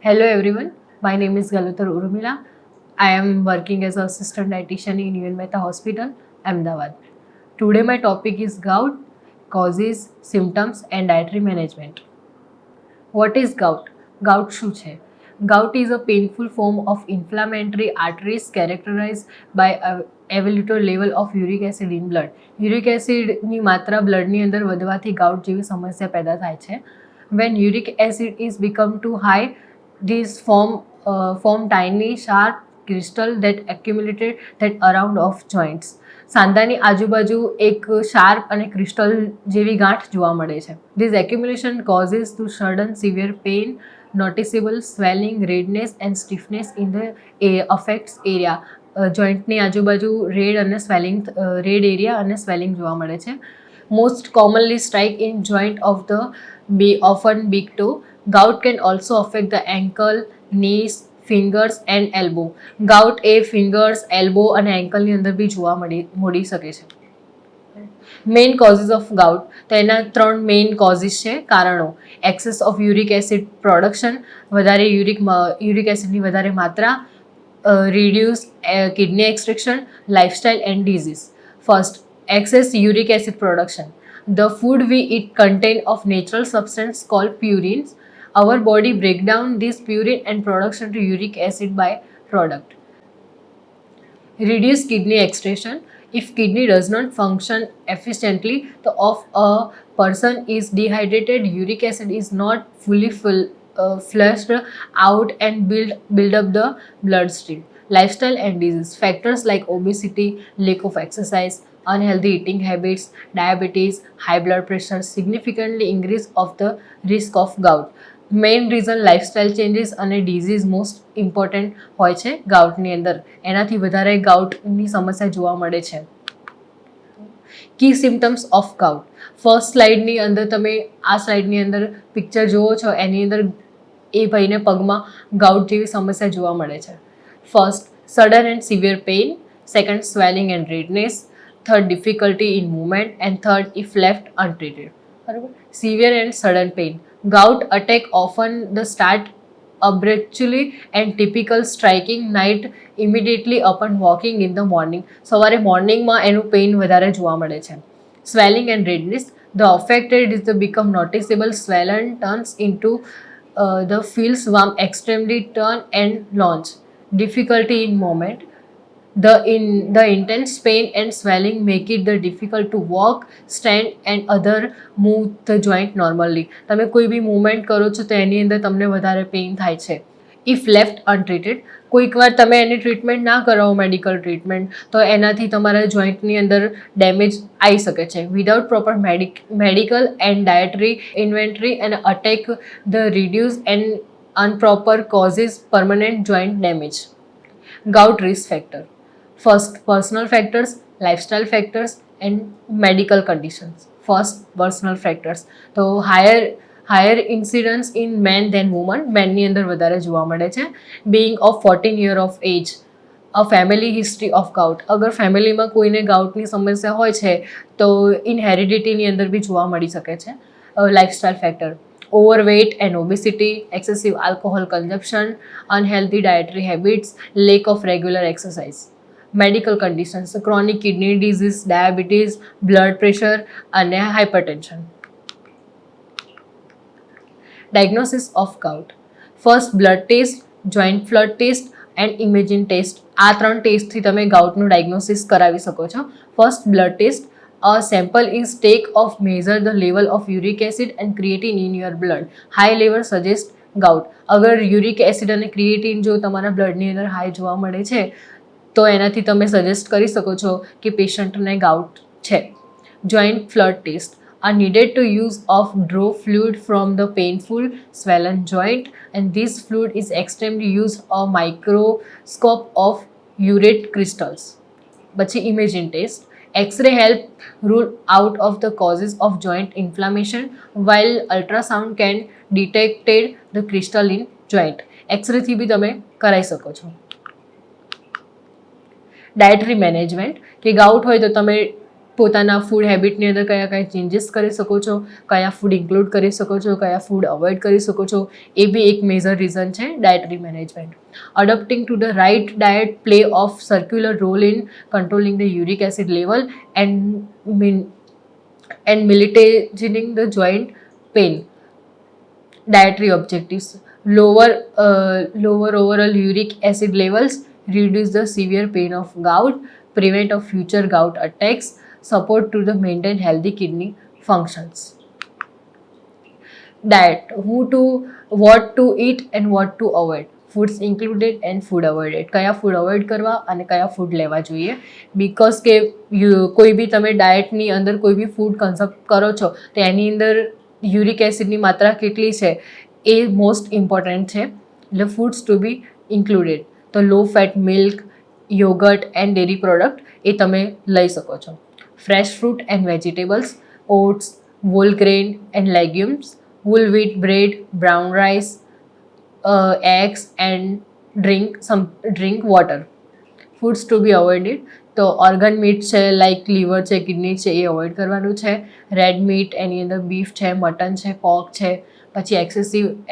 Hello everyone, my name is Galutar Urmila. I am working as an assistant dietitian in UN Mehta Hospital, Ahmedabad. Today my topic is gout, causes, symptoms and dietary management. What is gout? Gout શું છે? Gout is a painful form of inflammatory arteries characterized by a elevated level of uric acid in blood. Uric acid ની માત્રા બ્લડની અંદર વધવાથી gout જેવી સમસ્યા પેદા થાય છે. When uric acid is become too high, these form tiny sharp crystal that accumulated that around of joints. સાંધાની આજુબાજુ એક શાર્પ અને ક્રિસ્ટલ જેવી ગાંઠ જોવા મળે છે. This accumulation causes to sudden severe pain, noticeable swelling, redness and stiffness in the affects area. જોઈન્ટની આજુબાજુ રેડ એરિયા અને સ્વેલિંગ જોવા મળે છે. Most commonly strike in joint of the often big toe. Gout can also affect the ankle, knees, fingers and elbow. Gout A fingers, elbow અને એન્કલની અંદર બી જોવા મળી શકે છે. મેઇન કોઝિસ ઓફ ગાઉટ, તો એના 3 મેઇન કોઝિસ છે, કારણો. Access of uric acid production, વધારે યુરિક એસિડની વધારે માત્રા, reduce kidney extraction, lifestyle and disease. First, excess uric acid production. The food we eat contain of natural substance called purines. Our body break down this purine and production to uric acid by product. Reduce kidney excretion. If kidney does not function efficiently, the of a person is dehydrated, uric acid is not fully flushed out and build up the bloodstream. Lifestyle and disease factors like obesity, lack of exercise, unhealthy eating habits, diabetes, high blood pressure significantly increase of the risk of gout. Main reason lifestyle changes અને disease most important હોય છે ગાઉટની અંદર. એનાથી વધારે ગાઉટની સમસ્યા જોવા મળે છે. કી સિમ્ટમ્સ ઓફ ગાઉટ. ફર્સ્ટ સ્લાઇડની અંદર તમે આ સ્લાઇડની અંદર પિક્ચર જુઓ છો, એની અંદર એ ભાઈને પગમાં ગાઉટ જેવી સમસ્યા જોવા મળે છે. First, sudden and severe pain. Second, swelling and redness. Third, difficulty in movement. And third, if left untreated. બરાબર. Severe and sudden pain. Gout attack often the start abruptly and typical striking night immediately upon walking in the morning. સવારે મોર્નિંગમાં એનું pain વધારે જોવા મળે છે. Swelling and redness. The affected is the become noticeable swollen turns into the feels warm extremely turn and launch. Difficulty in movement. The intense pain and swelling make it the difficult to walk, stand and other move the joint normally. તમે કોઈ બી movement કરો છો તો એની અંદર તમને વધારે pain થાય છે. ઇફ લેફ્ટ અનટ્રીટેડ, કોઈક વાર તમે એની ટ્રીટમેન્ટ ના કરાવો, મેડિકલ ટ્રીટમેન્ટ, તો એનાથી તમારા જોઈન્ટની અંદર ડેમેજ આવી શકે છે. Without proper medical and dietary inventory and attack the reduce and unproper causes permanent joint damage. Gout risk factor. First, personal factors, lifestyle factors and medical conditions. First, personal factors. તો higher incidence in men than women. મેનની અંદર વધારે જોવા મળે છે. Being of 14 year of age. A family history of gout. અગર ફેમિલીમાં કોઈને ગાઉટની સમસ્યા હોય છે તો ઇનહેરિડિટીની અંદર બી જોવા મળી શકે છે. Lifestyle factor. Overweight and obesity, excessive alcohol consumption, unhealthy dietary habits, lack of regular exercise. Medical conditions, chronic kidney disease, diabetes, blood pressure and hypertension. Diagnosis of gout. First, blood test, joint flood test and imaging test. આ 3 ટેસ્ટથી તમે ગાઉટનું diagnosis કરાવી શકો છો. First, blood test. A sample is take of measure the level of uric acid and creatine in your blood. High level suggest gout. અગર uric acid અને creatine જો તમારા બ્લડની અંદર હાઈ જોવા મળે છે તો એનાથી તમે સજેસ્ટ કરી શકો છો કે પેશન્ટને ગાઉટ છે. Joint fluid test are needed to use of draw fluid from the painful swollen joint and this fluid is extremely used a microscope of urate crystals. પછી imaging test. X-ray help rule out of the causes of joint inflammation while ultrasound can detect the crystal in joint. X-ray થી બી તમે કરાવી શકો છો. Dietary management, કે gout હોય તો તમે પોતાના ફૂડ હેબિટની અંદર કયા કયા ચેન્જીસ કરી શકો છો, કયા ફૂડ ઇન્ક્લુડ કરી શકો છો, કયા ફૂડ અવોઇડ કરી શકો છો, એ બી એક મેજર રીઝન છે dietary management. Adopting to the right diet play of circular role in controlling the uric acid level and mitigating the joint pain. Dietary objectives: lower overall uric acid levels, reduce the severe pain of gout, prevent of future gout attacks, support to the maintain healthy kidney functions. Diet: what to eat and what to avoid. Foods included and food avoided. કયા food avoid કરવા અને કયા food લેવા જોઈએ. Because કે કોઈ બી તમે ડાયટની અંદર કોઈ બી ફૂડ કન્ઝ્યુમ કરો છો તો એની અંદર યુરિક એસિડની માત્રા કેટલી છે એ મોસ્ટ ઇમ્પોર્ટન્ટ છે. એટલે ફૂડ્સ ટુ બી ઇન્ક્લુડેડ. તો low fat milk, yoghurt and dairy product એ તમે લઈ શકો છો. Fresh fruit and vegetables, oats, whole grain and legumes, whole wheat bread, brown rice, eggs and drink water. Foods to be avoided. તો organ meat છે, like liver છે, kidney છે, એ અવોઇડ કરવાનું છે. રેડ મીટ, એની અંદર બીફ છે, mutton છે, પોર્ક છે. પછી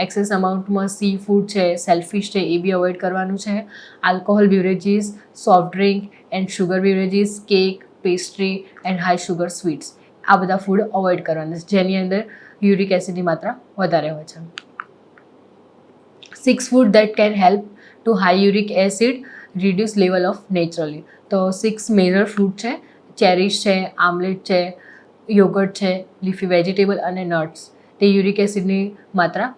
એક્સેસ અમાઉન્ટમાં સી ફૂડ છે, સેલફિશ છે, એ બી અવોઇડ કરવાનું છે. Alcohol beverages, soft drink and sugar beverages, cake, pastry and high sugar sweets, આ બધા ફૂડ અવોઇડ કરવાના છે જેની અંદર યુરિક એસિડની માત્રા વધારે હોય છે. 6 food that can help to high uric acid reduce level of naturally. તો 6 મેજર ફૂડ છે. ચેરીશ છે, આમલેટ છે, યોગર્ટ છે, લીફી વેજીટેબલ અને નટ્સ. તે યુરિક એસિડની માત્રા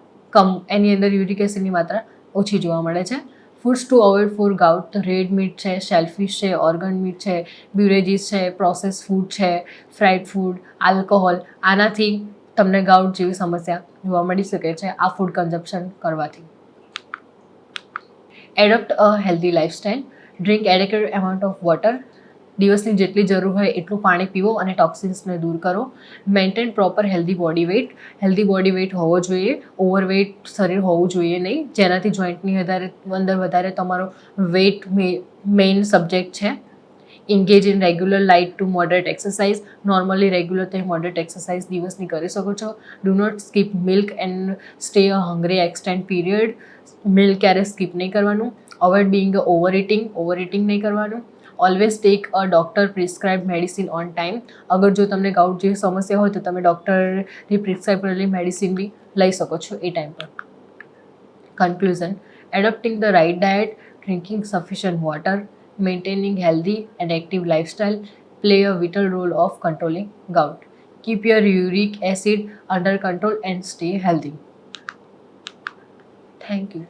એની અંદર યુરિક એસિડની માત્રા ઓછી જોવા મળે છે. Foods to avoid for gout: તો રેડ મીટ છે, શેલફિશ છે, ઓર્ગન મીટ છે, બ્યુરેજીસ છે, પ્રોસેસ ફૂડ છે, ફ્રાઈડ ફૂડ, આલ્કોહોલ. આનાથી તમને ગાઉટ જેવી સમસ્યા જોવા મળી શકે છે આ ફૂડ કન્ઝમ્પશન કરવાથી. Adopt a healthy lifestyle. Drink adequate amount of water. દિવસની જેટલી જરૂર હોય એટલું પાણી પીવો અને ટોક્સિન્સને દૂર કરો. Maintain proper healthy body weight. Healthy body weight હોવો જોઈએ, ઓવરવેઇટ શરીર હોવું જોઈએ નહીં, જેનાથી જોઈન્ટની અંદર વધારે તમારો વેઇટ મેઇન સબ્જેક્ટ છે. Engage in regular light to moderate exercise. Normally regular તમે મોડરેટ એક્સરસાઇઝ દિવસની કરી શકો છો. Do not skip milk and stay a hungry extend period. Milk ક્યારે સ્કીપ નહીં કરવાનું. અવોઇડ બિંગ ઓવર ઇટિંગ નહીં કરવાનું. Always take a doctor prescribe medicine on time. અગર જો તમને ગાઉટ જેવી સમસ્યા હોય તો તમે ડૉક્ટરની પ્રિસ્ક્રાઇબ કરેલી મેડિસિન બી લઈ શકો છો એ ટાઈમ પર. Conclusion: adopting the right diet, drinking sufficient water, maintaining healthy and active lifestyle play a vital role of controlling gout. Keep your uric acid under control and stay healthy. Thank you.